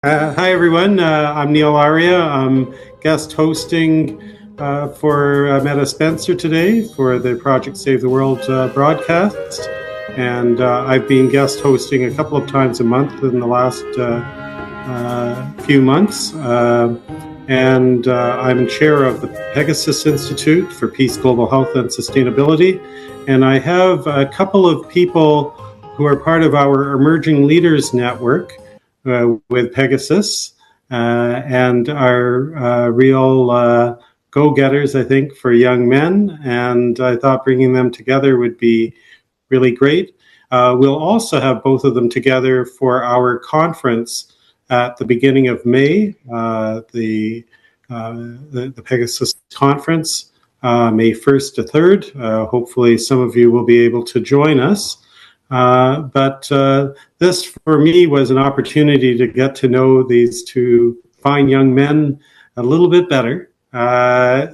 Hi, everyone. I'm Neil Arya. I'm guest hosting for Meta Spencer today for the Project Save the World broadcast. And I've been guest hosting a couple of times a month in the last few months. And I'm chair of the Pegasus Institute for Peace, Global Health, and Sustainability. And I have a couple of people who are part of our Emerging Leaders Network with Pegasus and are real go-getters, I think, for young men. And I thought bringing them together would be really great. We'll also have both of them together for our conference at the beginning of May, the Pegasus conference, May 1st to 3rd. Hopefully some of you will be able to join us. But this, for me, was an opportunity to get to know these two fine young men a little bit better.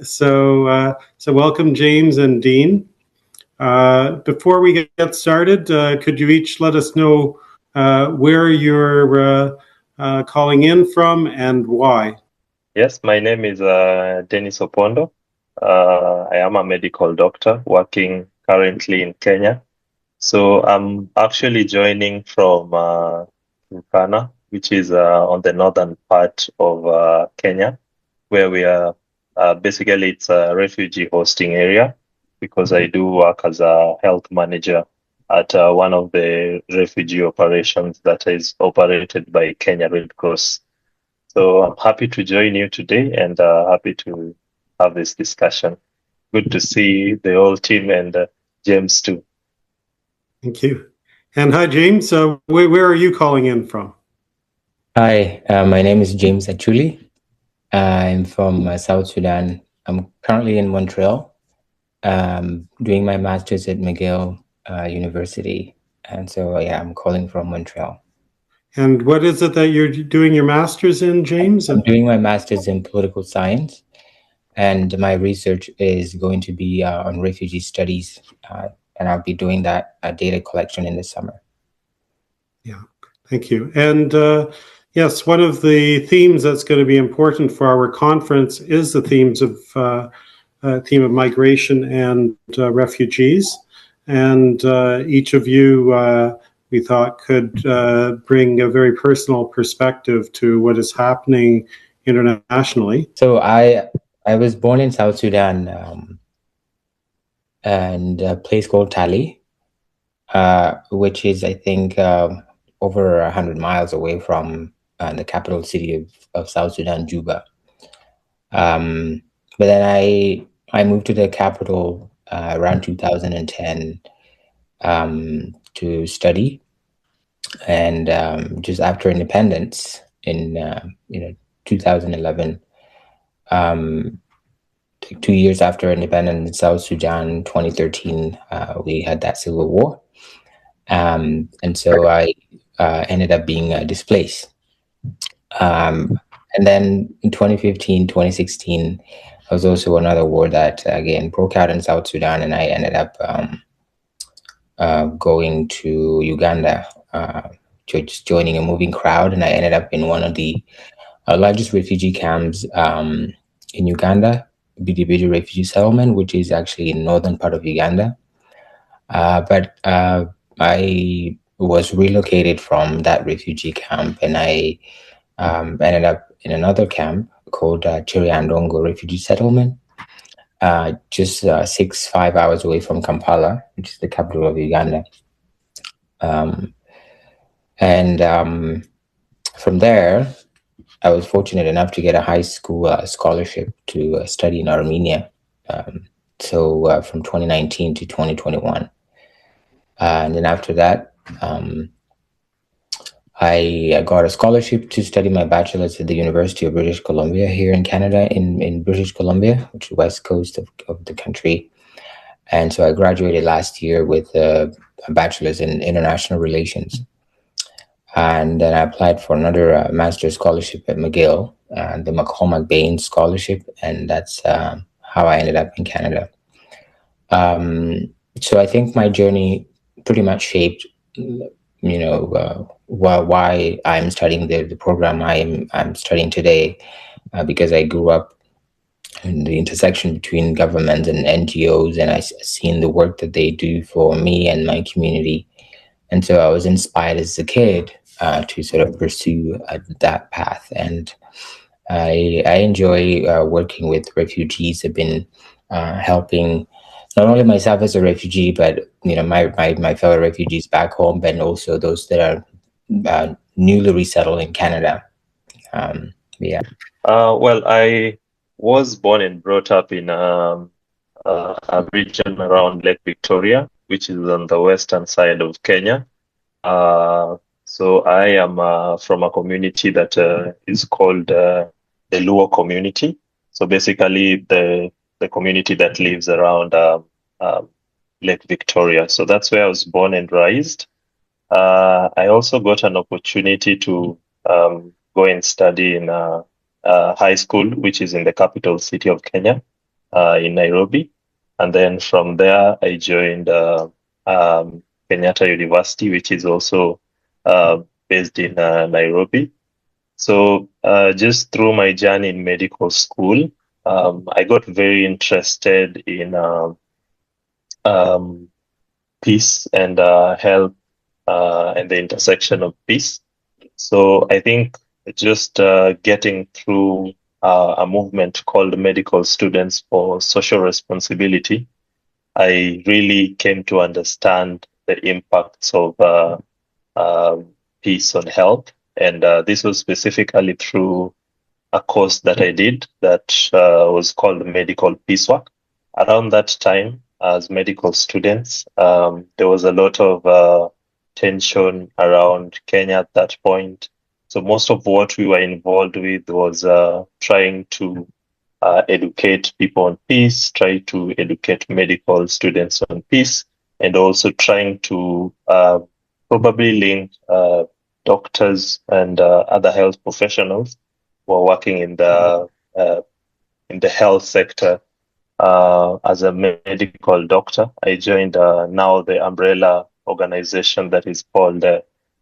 So welcome, James and Dean. Before we get started, could you each let us know where you're calling in from and why? Yes, my name is Dennis Opondo. I am a medical doctor working currently in Kenya. So I'm actually joining from Turkana, which is on the northern part of Kenya, where we are basically it's a refugee hosting area because I do work as a health manager at one of the refugee operations that is operated by Kenya Red Cross. So I'm happy to join you today and happy to have this discussion. Good to see the whole team and James too. Thank you. And hi, James. Where are you calling in from? Hi, my name is James Achuli. I'm from South Sudan. I'm currently in Montreal, doing my master's at McGill University. And so, yeah, I'm calling from Montreal. And what is it that you're doing your master's in, James? I'm doing my master's in political science, and my research is going to be on refugee studies, and I'll be doing that data collection in the summer. Yeah, thank you. And yes, one of the themes that's going to be important for our conference is the theme of migration and refugees. And each of you, we thought, could bring a very personal perspective to what is happening internationally. So I was born in South Sudan, and a place called Tali, which is, I think, over 100 miles away from the capital city of South Sudan, Juba. But then I moved to the capital around 2010 to study, and just after independence in 2011, 2 years after independence in South Sudan, 2013, we had that civil war. And so I ended up being displaced. And then in 2015, 2016, there was also another war that again broke out in South Sudan, and I ended up going to Uganda, just joining a moving crowd, and I ended up in one of the largest refugee camps in Uganda, Bidibidi refugee settlement, which is actually in northern part of Uganda. But I was relocated from that refugee camp, and I ended up in another camp called Chiriandongo refugee settlement, just 5 hours away from Kampala, which is the capital of Uganda. From there, I was fortunate enough to get a high school scholarship to study in Armenia. So from 2019 to 2021. And then after that, I got a scholarship to study my bachelor's at the University of British Columbia here in Canada, in British Columbia, which is the west coast of the country. And so I graduated last year with a bachelor's in international relations. And then I applied for another master's scholarship at McGill, the McCormack Bain Scholarship, and that's how I ended up in Canada. So I think my journey pretty much shaped why I'm studying the program I'm studying today, because I grew up in the intersection between government and NGOs, and I've seen the work that they do for me and my community. And so I was inspired as a kid to sort of pursue that path. And I enjoy working with refugees. I've been helping not only myself as a refugee, but my fellow refugees back home, but also those that are newly resettled in Canada. Yeah. Well, I was born and brought up in a region around Lake Victoria, which is on the western side of Kenya. So I am from a community that is called the Luo community. So basically, the community that lives around Lake Victoria. So that's where I was born and raised. I also got an opportunity to go and study in high school, which is in the capital city of Kenya, in Nairobi. And then from there, I joined Kenyatta University, which is also based in Nairobi. So just through my journey in medical school, I got very interested in peace and health, and the intersection of peace. So I think just getting through a movement called Medical Students for Social Responsibility, I really came to understand the impacts of peace on health. And this was specifically through a course that I did that was called Medical Peace Work. Around that time, as medical students, there was a lot of tension around Kenya at that point. So most of what we were involved with was trying to educate people on peace, try to educate medical students on peace, and also trying to probably link doctors and other health professionals who are working in the health sector. As a medical doctor, I joined now the umbrella organization that is called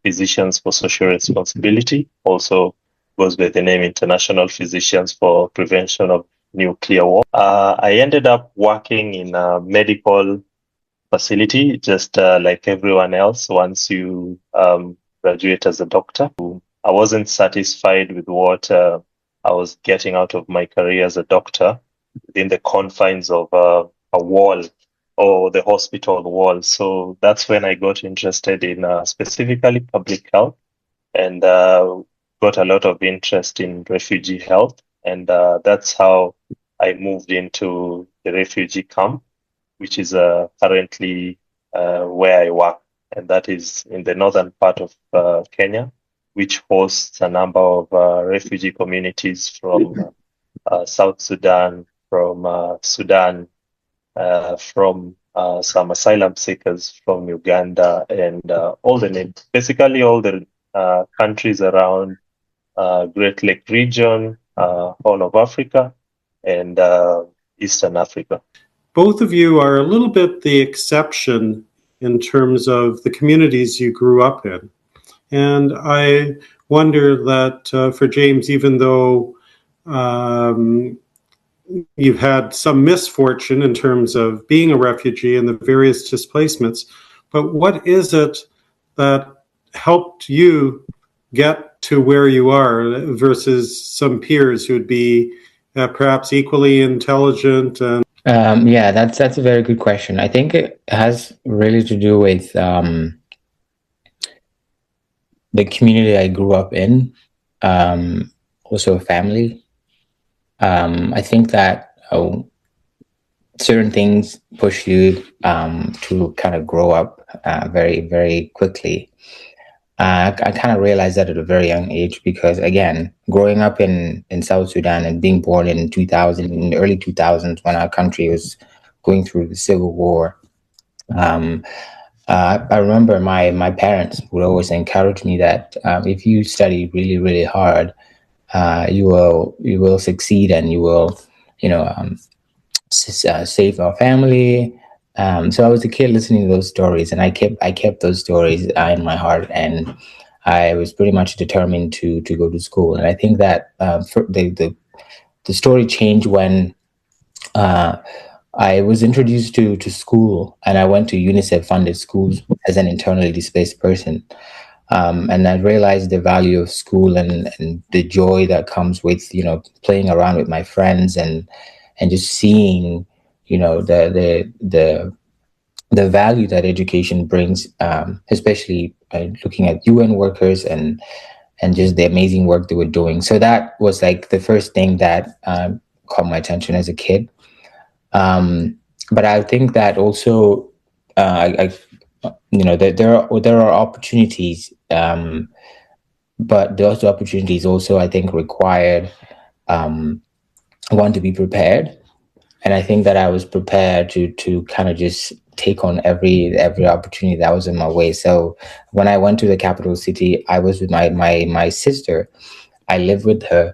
Physicians for Social Responsibility, also goes by the name International Physicians for Prevention of Nuclear War. I ended up working in a medical facility, just like everyone else, once you graduate as a doctor. I wasn't satisfied with what I was getting out of my career as a doctor within the confines of a wall or the hospital wall. So that's when I got interested in specifically public health, and got a lot of interest in refugee health. And that's how I moved into the refugee camp, which is currently where I work. And that is in the northern part of Kenya, which hosts a number of refugee communities from South Sudan, from Sudan, from some asylum seekers from Uganda, and basically all the countries around Great Lake region, all of Africa, and Eastern Africa. Both of you are a little bit the exception in terms of the communities you grew up in. And I wonder that for James, even though you've had some misfortune in terms of being a refugee and the various displacements, but what is it that helped you get to where you are versus some peers who'd be perhaps equally intelligent? And yeah, that's a very good question. I think it has really to do with the community I grew up in, also family. I think that certain things push you to kind of grow up very, very quickly. I kind of realized that at a very young age because, again, growing up in South Sudan and being born in 2000, in the early 2000s when our country was going through the civil war, I remember my parents would always encourage me that if you study really, really hard, you will succeed and you will, save our family, So I was a kid listening to those stories, and I kept those stories in my heart, and I was pretty much determined to go to school. And I think that for the story changed when uh, I was introduced to school, and I went to UNICEF funded schools as an internally displaced person. And I realized the value of school, and the joy that comes with, playing around with my friends, and just seeing, the value that education brings, especially looking at UN workers, and just the amazing work they were doing. So that was like the first thing that caught my attention as a kid. But I think that also, there are opportunities, but those opportunities also, I think, required one to be prepared. And I think that I was prepared to kind of just take on every opportunity that was in my way. So when I went to the capital city, I was with my sister. I lived with her,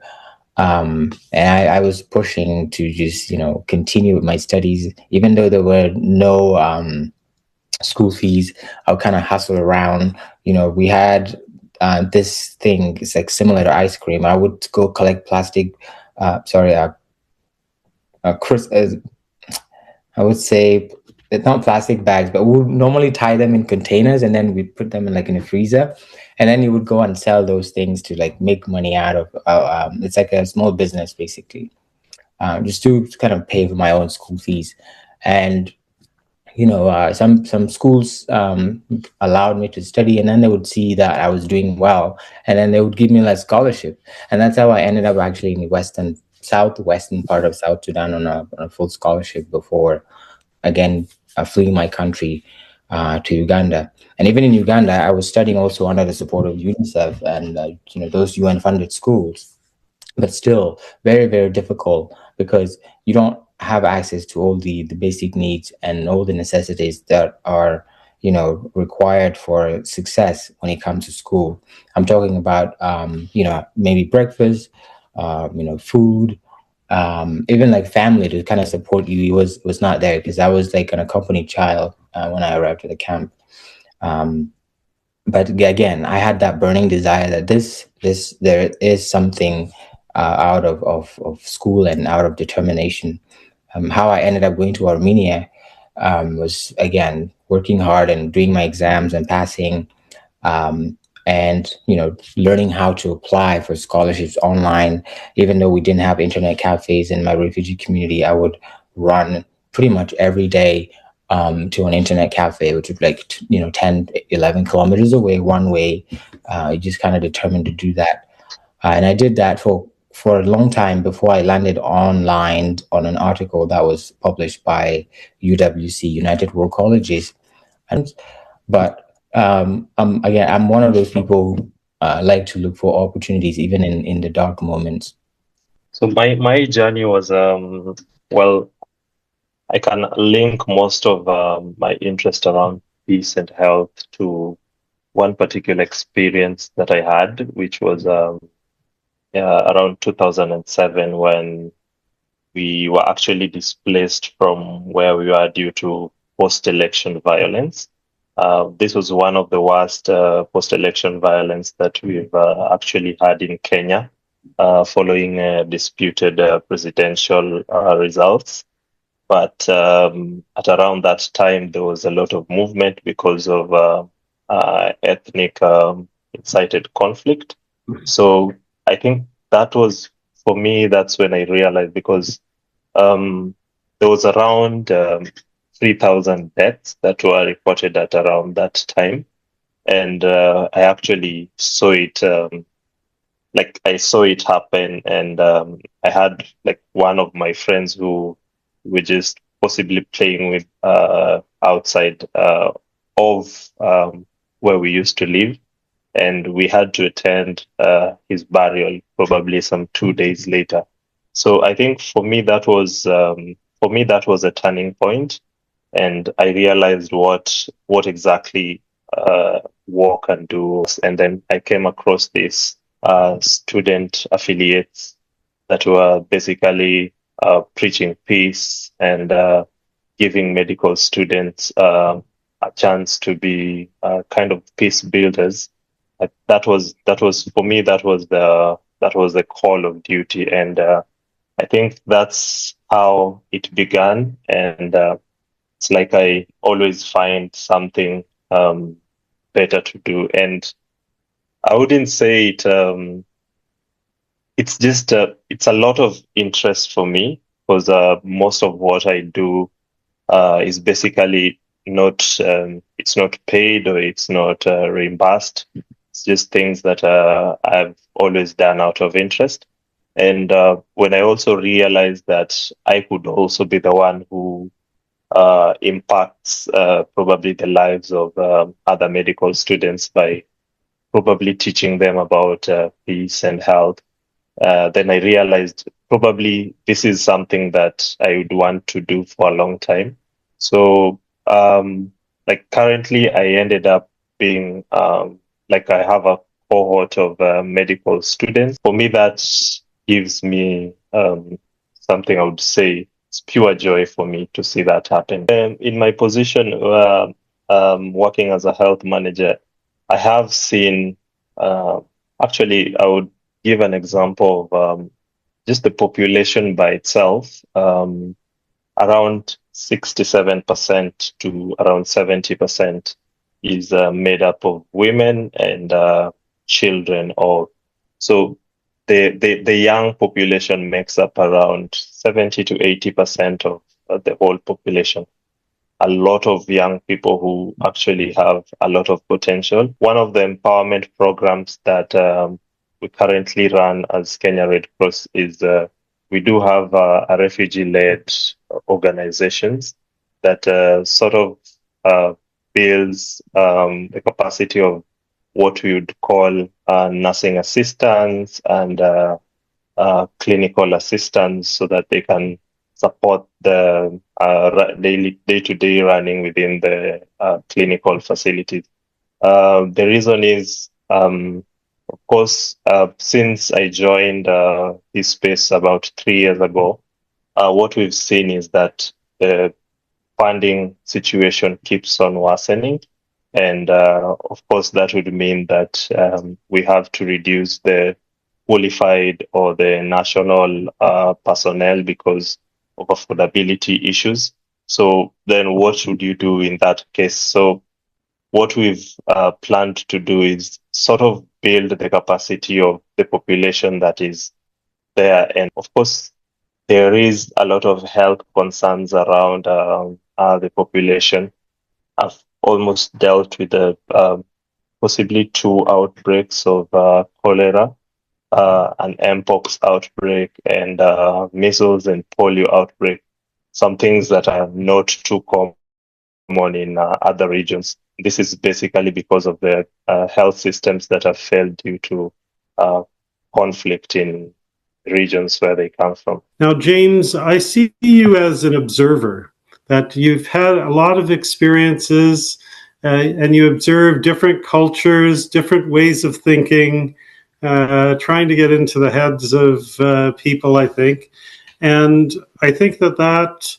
and I was pushing to just continue with my studies, even though there were no school fees. I would kind of hustle around. We had this thing. It's like similar to ice cream. I would go collect plastic. Sorry, Chris. I would say it's not plastic bags, but we would normally tie them in containers, and then we'd put them in a freezer, and then you would go and sell those things to like make money out of. It's like a small business basically, just to kind of pay for my own school fees. And some schools allowed me to study, and then they would see that I was doing well, and then they would give me like scholarship, and that's how I ended up actually in the southwestern part of South Sudan on a full scholarship before again fleeing my country to Uganda. And even in Uganda, I was studying also under the support of UNICEF and those UN funded schools, but still very, very difficult because you don't have access to all the basic needs and all the necessities that are required for success when it comes to school. I'm talking about maybe breakfast, food, even like family to kind of support you was not there, because I was like an accompanied child when I arrived at the camp. But again, I had that burning desire that this there is something out of school and out of determination. How I ended up going to Armenia was again working hard and doing my exams and passing, um, and learning how to apply for scholarships online. Even though we didn't have internet cafes in my refugee community, I would run pretty much every day to an internet cafe, which was like 10, 11 kilometers away one way. I just kind of determined to do that, and I did that for a long time before I landed online on an article that was published by UWC, United World Colleges. And but again, I'm one of those people who like to look for opportunities even in the dark moments. So my journey was well, I can link most of my interest around peace and health to one particular experience that I had, which was around 2007 when we were actually displaced from where we were due to post-election violence. This was one of the worst post-election violence that we've actually had in Kenya, following disputed presidential results. But at around that time, there was a lot of movement because of ethnic incited conflict. So I think that was, for me, that's when I realized, because there was around 3,000 deaths that were reported at around that time. And I actually saw it, like I saw it happen. And I had like one of my friends who were just possibly playing with outside of where we used to live. And we had to attend his burial probably some 2 days later. So I think for me that was a turning point, and I realized what exactly war can do. And then I came across these student affiliates that were basically preaching peace and giving medical students a chance to be kind of peace builders. That was for me, that was the call of duty, and I think that's how it began. And it's like I always find something better to do, and I wouldn't say it. It's just it's a lot of interest for me, because most of what I do is basically not it's not paid, or it's not reimbursed. It's just things that I've always done out of interest. And when I also realized that I could also be the one who impacts probably the lives of other medical students by probably teaching them about peace and health, then I realized probably this is something that I would want to do for a long time. So, like currently, I ended up being like I have a cohort of medical students. For me, that gives me something I would say it's pure joy for me to see that happen. In my position, working as a health manager, I have seen. Actually, I would give an example of just the population by itself. Around 67% to around 70% is made up of women and children. Or so the young population makes up around 70 to 80% of the whole population. A lot of young people who actually have a lot of potential. One of the empowerment programs that we currently run as Kenya Red Cross is we do have a refugee-led organizations that sort of builds the capacity of what we would call nursing assistants and clinical assistants, so that they can support the daily day-to-day running within the clinical facilities. The reason is, of course, since I joined this space about 3 years ago, what we've seen is that the funding situation keeps on worsening. And of course, that would mean that we have to reduce the qualified or the national personnel because of affordability issues. So then what should you do in that case? So what we've planned to do is sort of build the capacity of the population that is there. And of course, there is a lot of health concerns around the population. I've almost dealt with the possibly 2 outbreaks of cholera, an mpox outbreak, and measles and polio outbreak. Some things that are not too common in other regions. This is basically because of the health systems that have failed due to conflict in regions where they come from. Now, James, I see you as an observer, that you've had a lot of experiences and you observe different cultures, different ways of thinking, trying to get into the heads of people, I think. And I think that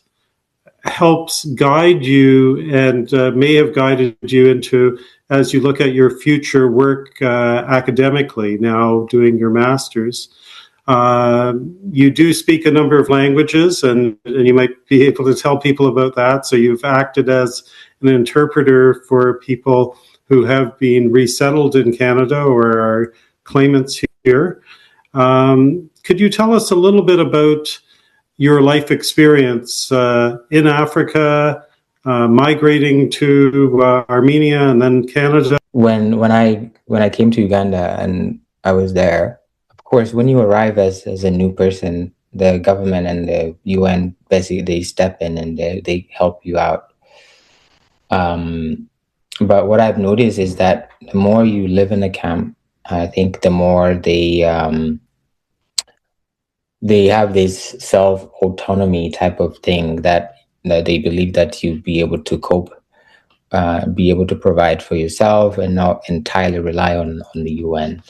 helps guide you and may have guided you into, as you look at your future work academically, now doing your master's. You do speak a number of languages, and you might be able to tell people about that. So you've acted as an interpreter for people who have been resettled in Canada or are claimants here. Could you tell us a little bit about your life experience in Africa, migrating to Armenia and then Canada? When I came to Uganda and I was there, of course, when you arrive as a new person, the government and the UN basically they step in and they help you out. But what I've noticed is that the more you live in a camp, I think the more they have this self-autonomy type of thing that they believe that you'd be able to cope, be able to provide for yourself and not entirely rely on the UN.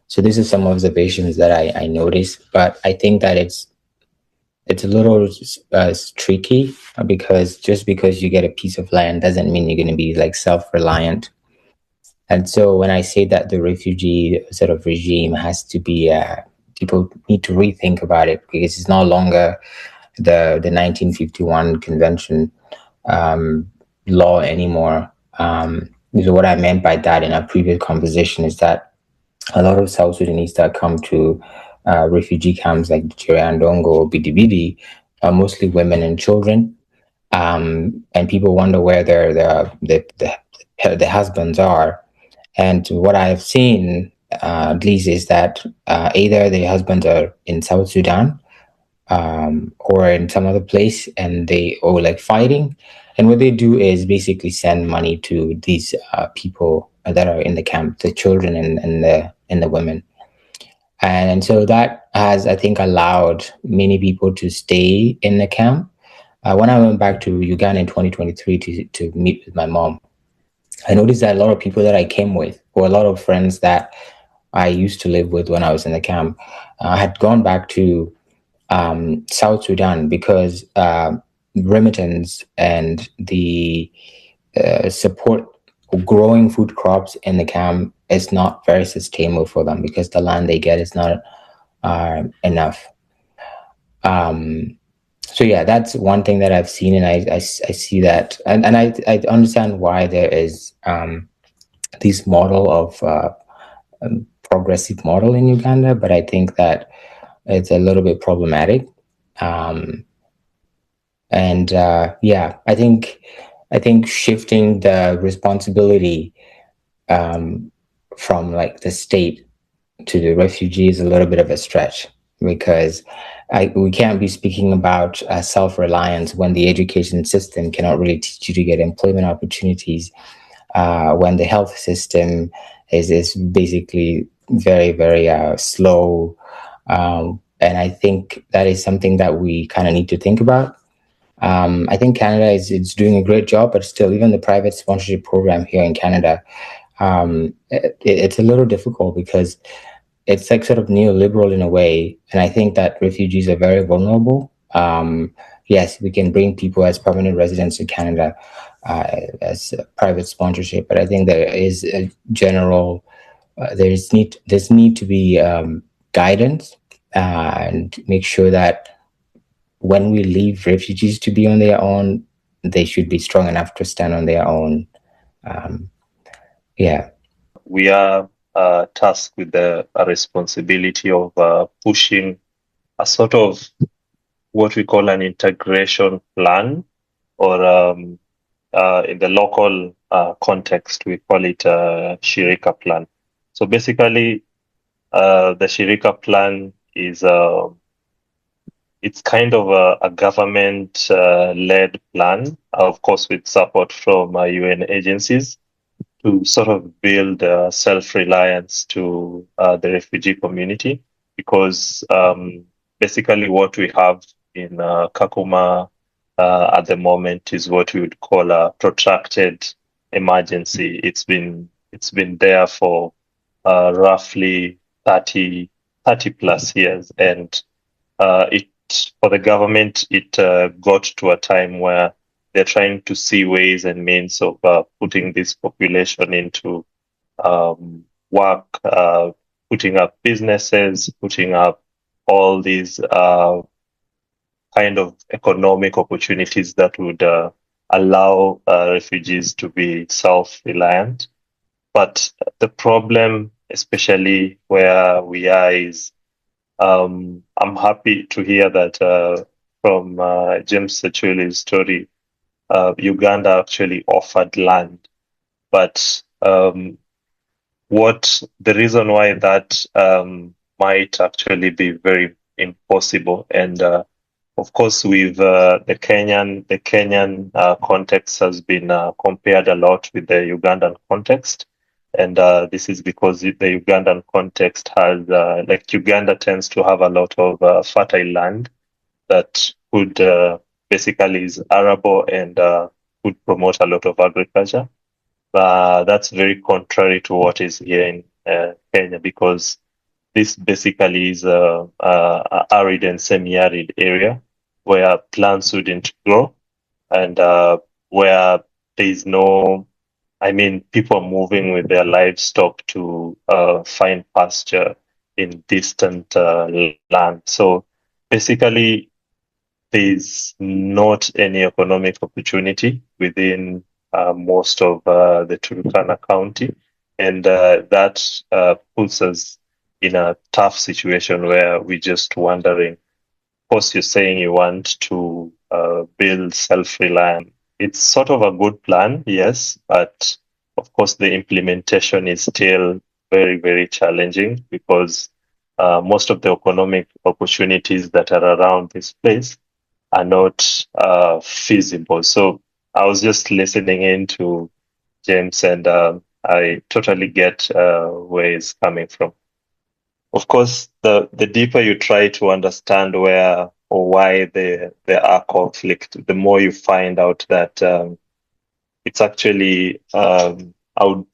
So this is some observations that I noticed, but I think that it's a little tricky, because just because you get a piece of land doesn't mean you're going to be like self-reliant. And so when I say that the refugee sort of regime has to be, people need to rethink about it, because it's no longer the 1951 convention law anymore. So what I meant by that in our previous conversation is that a lot of South Sudanese that come to refugee camps like Chiriandongo or Bidibidi are mostly women and children. And people wonder where their husbands are. And what I've seen, at least, is that either the husbands are in South Sudan, or in some other place, and they or like fighting. And what they do is basically send money to these people that are in the camp, the children and the women. And so that has, I think, allowed many people to stay in the camp. When I went back to Uganda in 2023 to meet with my mom, I noticed that a lot of people that I came with, or a lot of friends that I used to live with when I was in the camp, had gone back to South Sudan, because remittance and the support growing food crops in the camp is not very sustainable for them, because the land they get is not enough. So yeah, that's one thing that I've seen, and I see that, and I understand why there is this model of progressive model in Uganda, but I think that it's a little bit problematic. And yeah, I think shifting the responsibility from like the state to the refugee is a little bit of a stretch, because we can't be speaking about self-reliance when the education system cannot really teach you to get employment opportunities, when the health system is basically very, very slow. And I think that is something that we kind of need to think about. I think Canada is doing a great job, but still, even the private sponsorship program here in Canada, it's a little difficult, because it's like sort of neoliberal in a way. And I think that refugees are very vulnerable. Yes, we can bring people as permanent residents to Canada as private sponsorship, but I think there is a general, there's need to be guidance, and make sure that when we leave refugees to be on their own, they should be strong enough to stand on their own. Yeah. We are tasked with the responsibility of pushing a sort of what we call an integration plan, or in the local context, we call it a Shirika plan. So basically, the Shirika plan is it's kind of a government-led plan, of course, with support from UN agencies, to sort of build self-reliance to the refugee community, because basically what we have in Kakuma at the moment is what we would call a protracted emergency. It's been there for roughly 30 plus years, and for the government, it got to a time where they're trying to see ways and means of putting this population into work, putting up businesses, putting up all these kind of economic opportunities that would allow refugees to be self-reliant. But the problem, especially where we are, is I'm happy to hear that from James Sechuli's story, Uganda actually offered land. But what the reason why that might actually be very impossible, and of course, with the Kenyan context has been compared a lot with the Ugandan context. And this is because the Ugandan context has, like Uganda tends to have a lot of fertile land that could basically is arable and would promote a lot of agriculture. That's very contrary to what is here in Kenya, because this basically is a arid and semi-arid area. where plants wouldn't grow, and where there's no, I mean, people are moving with their livestock to find pasture in distant land. So basically, there's not any economic opportunity within most of the Turkana County, and that puts us in a tough situation where we're just wondering. Of course, you're saying you want to build self-reliance. It's sort of a good plan, yes, but of course the implementation is still very, very challenging because most of the economic opportunities that are around this place are not feasible. So I was just listening in to James, and I totally get where he's coming from. Of course, the deeper you try to understand where or why there are conflict, the more you find out that it's actually, I would,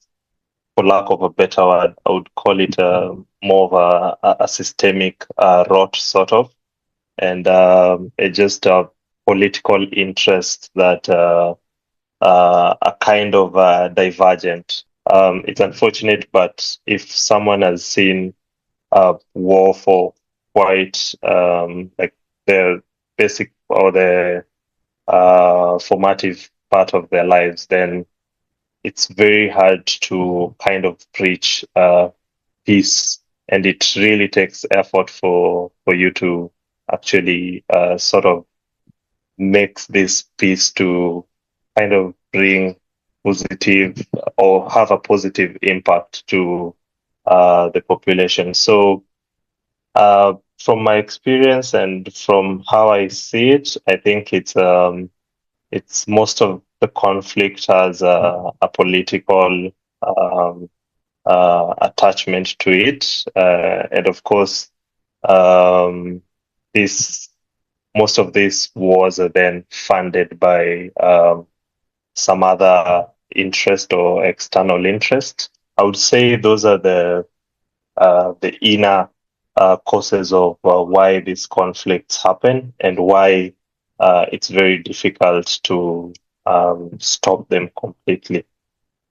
for lack of a better word, I would call it more of a systemic rot, sort of, and it's just a political interest that are kind of divergent. It's unfortunate, but if someone has seen war for quite like their basic or the formative part of their lives, then it's very hard to kind of preach peace, and it really takes effort for you to actually sort of make this peace to kind of bring positive or have a positive impact to the population. So from my experience and from how I see it, I think it's most of the conflict has a political attachment to it, and of course, um, this most of these wars are then funded by some other interest or external interest. I would say those are the inner causes of why these conflicts happen and why it's very difficult to stop them completely.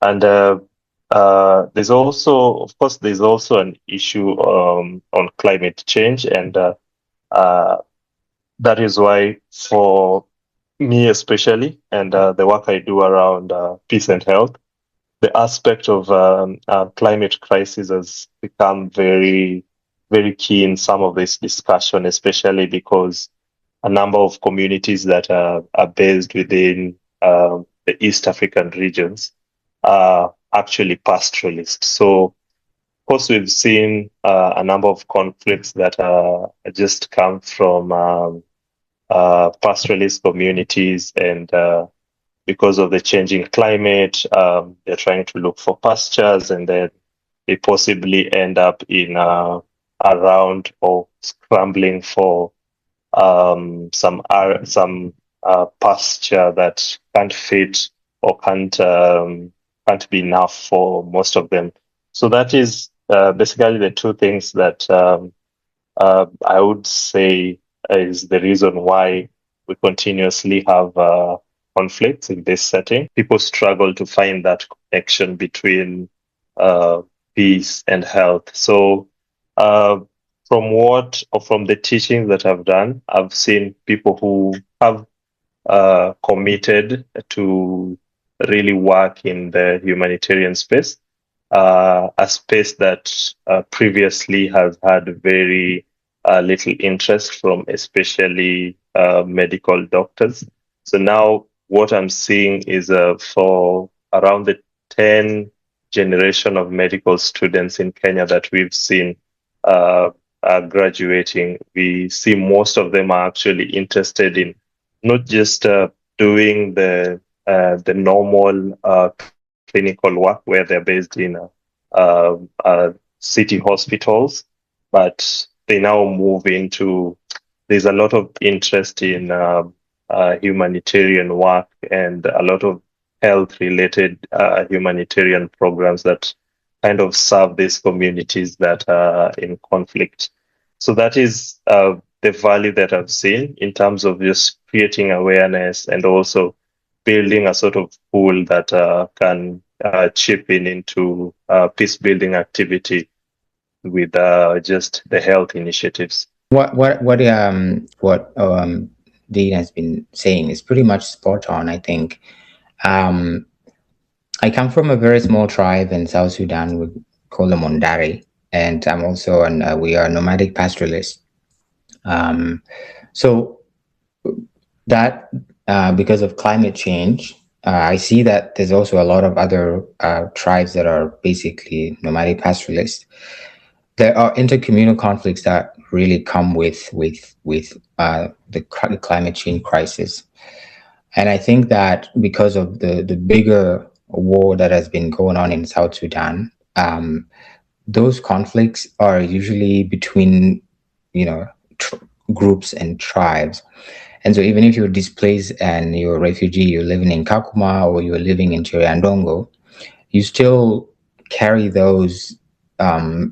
And there's also, of course, there's also an issue on climate change, and that is why, for me especially, and the work I do around peace and health, the aspect of climate crisis has become very, very key in some of this discussion, especially because a number of communities that are based within the East African regions are actually pastoralists. So, of course, we've seen a number of conflicts that just come from pastoralist communities, and because of the changing climate, they're trying to look for pastures, and then they possibly end up in around or scrambling for some pasture that can't fit or can't be enough for most of them. So that is basically the two things that I would say is the reason why we continuously have conflicts in this setting. People struggle to find that connection between peace and health. So from the teachings that I've done, I've seen people who have committed to really work in the humanitarian space, a space that previously has had very little interest from especially medical doctors. So now what I'm seeing is for around the 10 generation of medical students in Kenya that we've seen graduating, we see most of them are actually interested in not just doing the normal clinical work where they're based in city hospitals, but they now move into, there's a lot of interest in humanitarian work and a lot of health related humanitarian programs that kind of serve these communities that are in conflict. So that is the value that I've seen in terms of just creating awareness and also building a sort of pool that can chip in into peace building activity with just the health initiatives. What Dean has been saying is pretty much spot on. I think I come from a very small tribe in South Sudan. We call them Mondari, and I'm also we are nomadic pastoralists. So that because of climate change, I see that there's also a lot of other tribes that are basically nomadic pastoralists. There are intercommunal conflicts that really come with the climate change crisis, and I think that because of the bigger war that has been going on in South Sudan, those conflicts are usually between groups and tribes. And so even if you're displaced and you're a refugee, you're living in Kakuma or you're living in Chiriandongo, you still carry those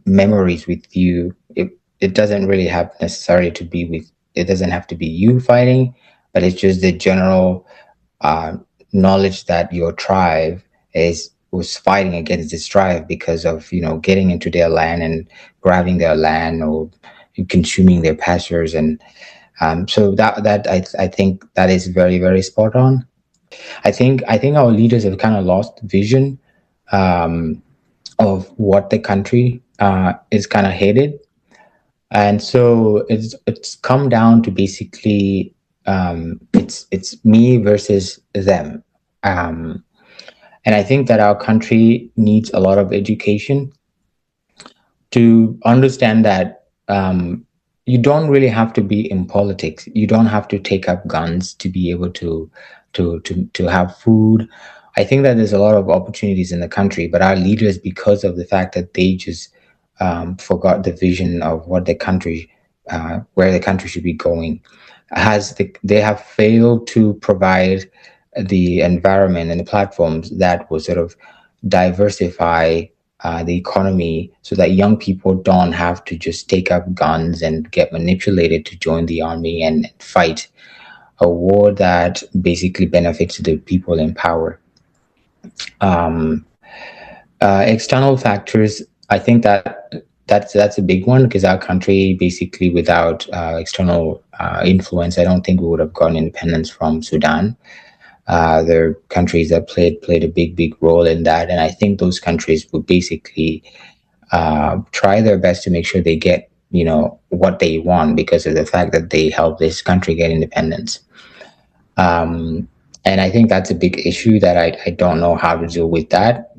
memories with you. It doesn't really have necessarily to be with, it doesn't have to be you fighting, but it's just the general knowledge that your tribe was fighting against this tribe because of getting into their land and grabbing their land or consuming their pastures. And so that I think that is very, very spot on. I think our leaders have kind of lost vision of what the country is kind of headed, and so it's come down to basically it's me versus them, and I think that our country needs a lot of education to understand that you don't really have to be in politics. You don't have to take up guns to be able to have food. I think that there's a lot of opportunities in the country, but our leaders, because of the fact that they just forgot the vision of what the country, where the country should be going, they have failed to provide the environment and the platforms that will sort of diversify the economy so that young people don't have to just take up guns and get manipulated to join the army and fight a war that basically benefits the people in power. External factors, I think that's a big one, because our country basically without external influence, I don't think we would have gotten independence from Sudan. There are countries that played a big role in that, and I think those countries would basically try their best to make sure they get what they want because of the fact that they helped this country get independence. And I think that's a big issue that I don't know how to deal with that,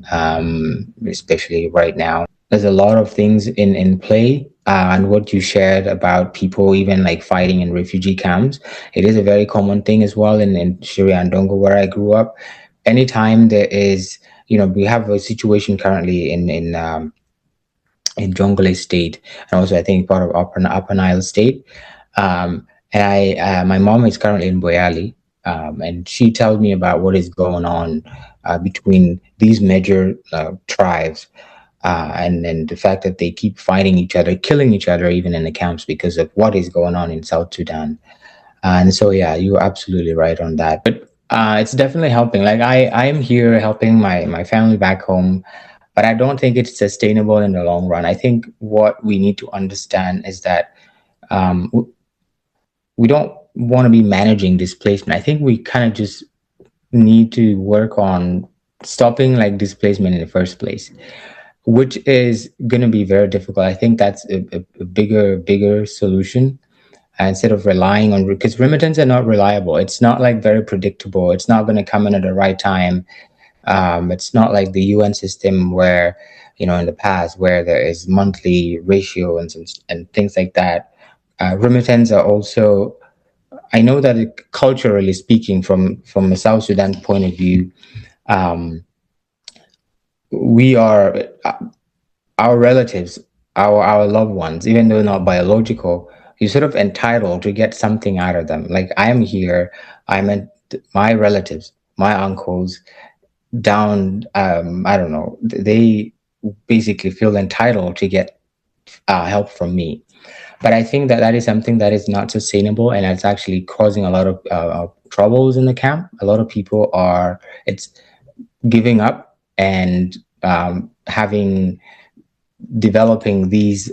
especially right now. There's a lot of things in play. And what you shared about people even like fighting in refugee camps, it is a very common thing as well in Syria and Dongo, where I grew up. Anytime there is, we have a situation currently in Jonglei State, and also I think part of Upper Nile State. And my mom is currently in Boyali, and she tells me about what is going on between these major tribes. And the fact that they keep fighting each other, killing each other, even in the camps, because of what is going on in South Sudan. And so, yeah, you're absolutely right on that. But it's definitely helping. Like I am here helping my family back home, but I don't think it's sustainable in the long run. I think what we need to understand is that we don't want to be managing displacement. I think we kind of just need to work on stopping like displacement in the first place, which is going to be very difficult. I think that's a bigger solution. Instead of relying on, because remittance are not reliable. It's not like very predictable. It's not going to come in at the right time. It's not like the UN system where, in the past, where there is monthly ratio and things like that. Remittance are also, I know that culturally speaking, from a South Sudan point of view, we are our relatives, our loved ones, even though not biological, you're sort of entitled to get something out of them. Like I am here, my relatives, my uncles down, I don't know, they basically feel entitled to get help from me. But I think that is something that is not sustainable, and it's actually causing a lot of troubles in the camp. A lot of people it's giving up and developing these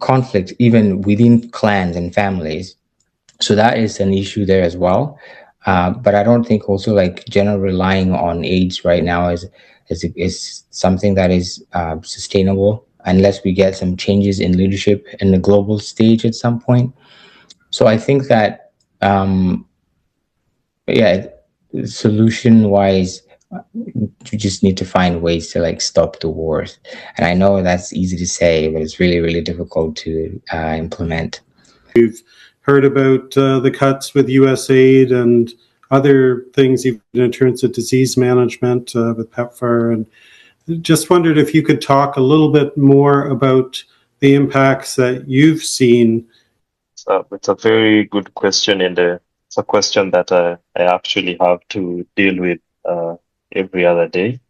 conflicts even within clans and families. So that is an issue there as well. But I don't think also like general relying on aids right now is something that is sustainable unless we get some changes in leadership in the global stage at some point. So I think that yeah, solution wise, you just need to find ways to like stop the wars. And I know that's easy to say, but it's really, really difficult to implement. We've heard about the cuts with USAID and other things, even in terms of disease management with PEPFAR. And just wondered if you could talk a little bit more about the impacts that you've seen. It's a very good question, and it's a question that I actually have to deal with every other day.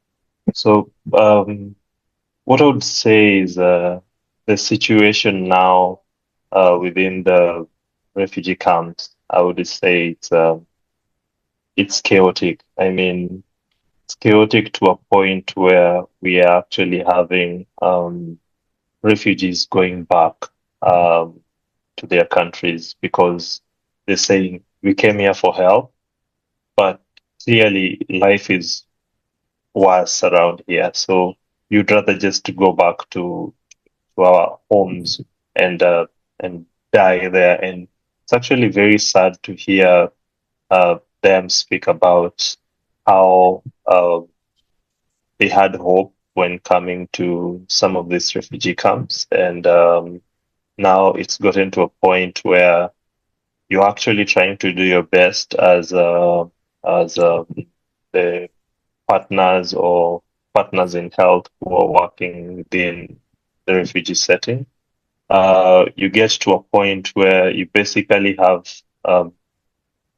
So, what I would say is the situation now within the refugee camps, I would say it's chaotic. I mean, it's chaotic to a point where we are actually having refugees going back to their countries because they're saying we came here for help, but clearly life is worse around here. So you'd rather just to go back to our homes and die there. And it's actually very sad to hear them speak about how they had hope when coming to some of these refugee camps, and now it's gotten to a point where you're actually trying to do your best as the partners or partners in health who are working within the refugee setting. You get to a point where you basically have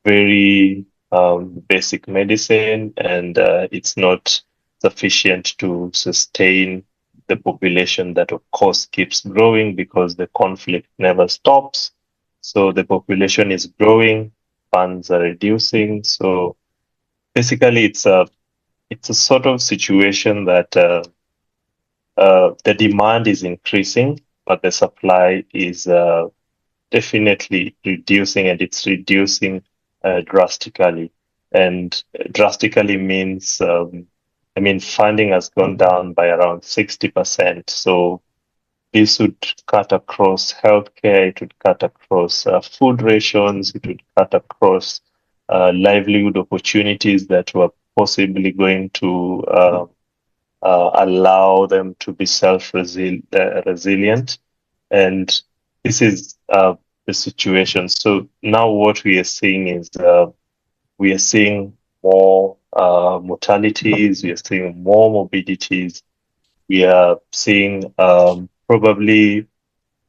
very basic medicine, and it's not sufficient to sustain the population that, of course, keeps growing because the conflict never stops. So the population is growing, funds are reducing. So basically, it's a sort of situation that the demand is increasing, but the supply is definitely reducing, and it's reducing drastically. And drastically means, I mean, funding has gone down by around 60%. So this would cut across healthcare, it would cut across food rations, it would cut across livelihood opportunities that were possibly going to allow them to be resilient. And this is the situation. So now what we are seeing is we are seeing more mortalities, we are seeing more morbidities, we are seeing probably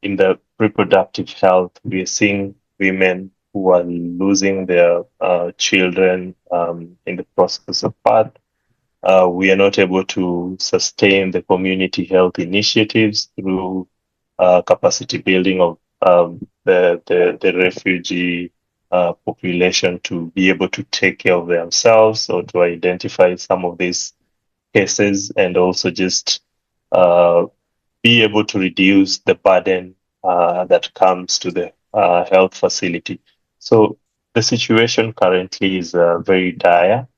in the reproductive health, we are seeing women who are losing their children in the process of birth. We are not able to sustain the community health initiatives through capacity building of the refugee population to be able to take care of themselves or to identify some of these cases, and also just be able to reduce the burden that comes to the health facility. So the situation currently is very dire,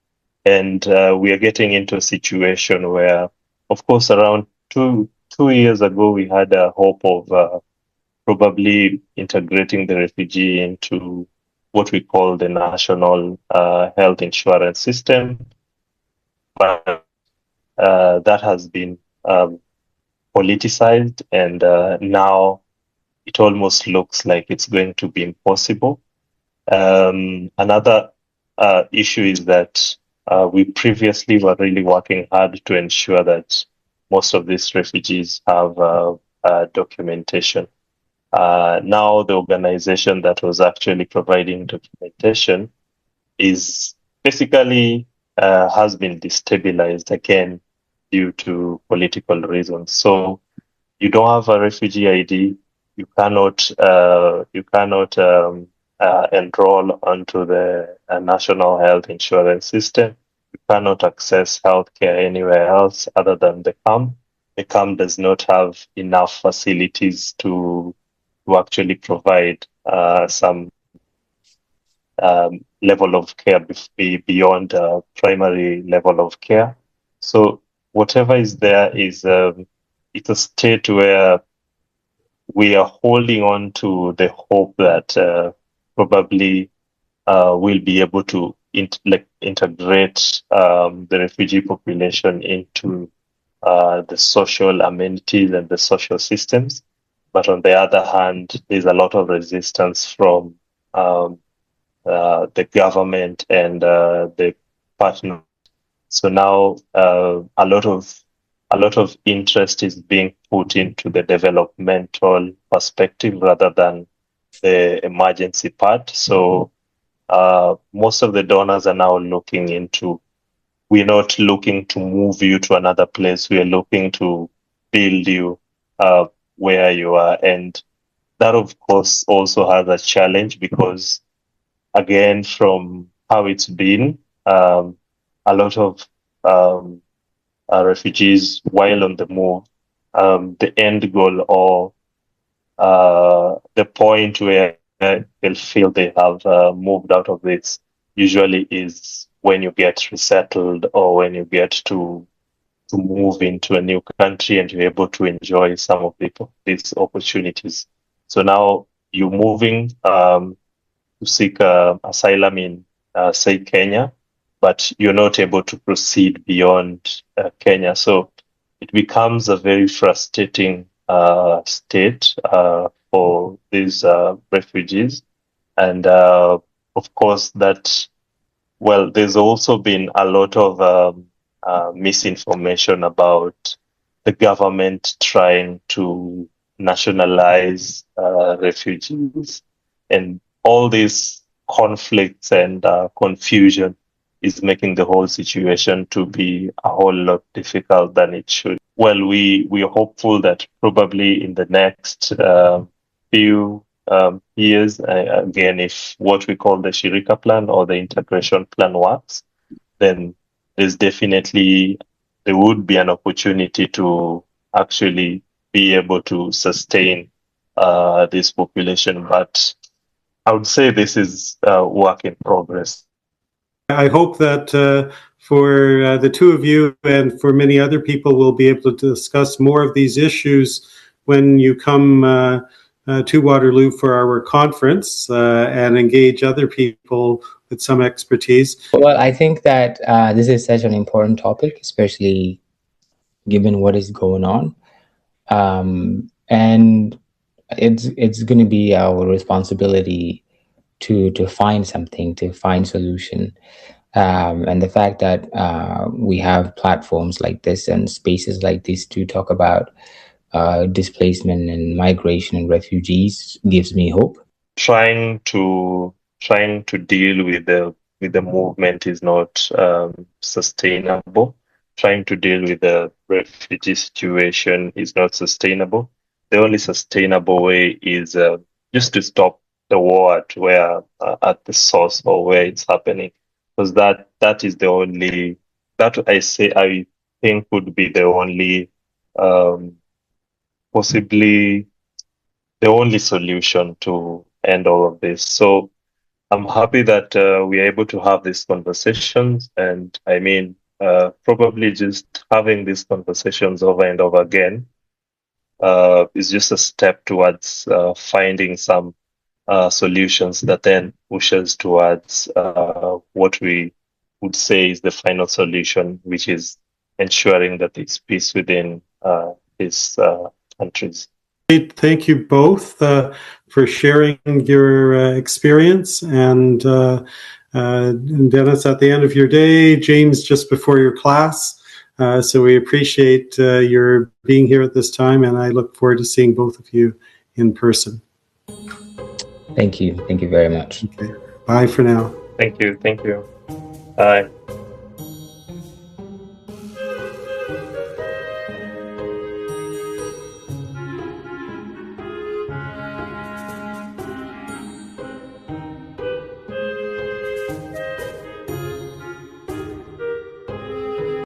and we are getting into a situation where, of course, around two years ago, we had a hope of probably integrating the refugee into what we call the national health insurance system, but that has been politicized, and now it almost looks like it's going to be impossible. Another issue is that we previously were really working hard to ensure that most of these refugees have documentation. Now the organization that was actually providing documentation is basically has been destabilized again due to political reasons. So you don't have a refugee ID, you cannot enroll onto the national health insurance system. You cannot access healthcare anywhere else other than the camp. The camp does not have enough facilities to actually provide some level of care beyond primary level of care. So whatever is there is it's a state where we are holding on to the hope that probably we'll be able to integrate the refugee population into the social amenities and the social systems. But on the other hand, there's a lot of resistance from the government and the partner. So now a lot of interest is being put into the developmental perspective rather than the emergency part. So most of the donors are now looking into, we're not looking to move you to another place. We are looking to build you where you are. And that, of course, also has a challenge because, again, from how it's been, a lot of refugees, while on the move, the end goal or the point where they'll feel they have moved out of this usually is when you get resettled or when you get to move into a new country and you're able to enjoy some of these opportunities. So now you're moving to seek asylum in, say, Kenya, but you're not able to proceed beyond Kenya. So it becomes a very frustrating state for these refugees. And of course, there's also been a lot of misinformation about the government trying to nationalize refugees. And all these conflicts and confusion is making the whole situation to be a whole lot difficult than it should. Well, we are hopeful that probably in the next few years, again, if what we call the Shirika plan or the integration plan works, then there would be an opportunity to actually be able to sustain this population. But I would say this is work in progress. I hope that for the two of you and for many other people, we'll be able to discuss more of these issues when you come to Waterloo for our conference and engage other people with some expertise. Well, I think that this is such an important topic, especially given what is going on. And it's going to be our responsibility to find something, to find solution. And the fact that we have platforms like this and spaces like this to talk about displacement and migration and refugees gives me hope. Trying to deal with the movement is not sustainable. Trying to deal with the refugee situation is not sustainable. The only sustainable way is just to stop the war at the source or where it's happening, because that is the only that I think would be the only possibly the only solution to end all of this. So I'm happy that we are able to have these conversations, and I mean, probably just having these conversations over and over again is just a step towards finding some solutions that then pushes towards what we would say is the final solution, which is ensuring that there's peace within these countries. Thank you both for sharing your experience. And Dennis, at the end of your day, James, just before your class. So we appreciate your being here at this time, and I look forward to seeing both of you in person. Thank you. Thank you very much. Okay. Bye for now. Thank you. Bye.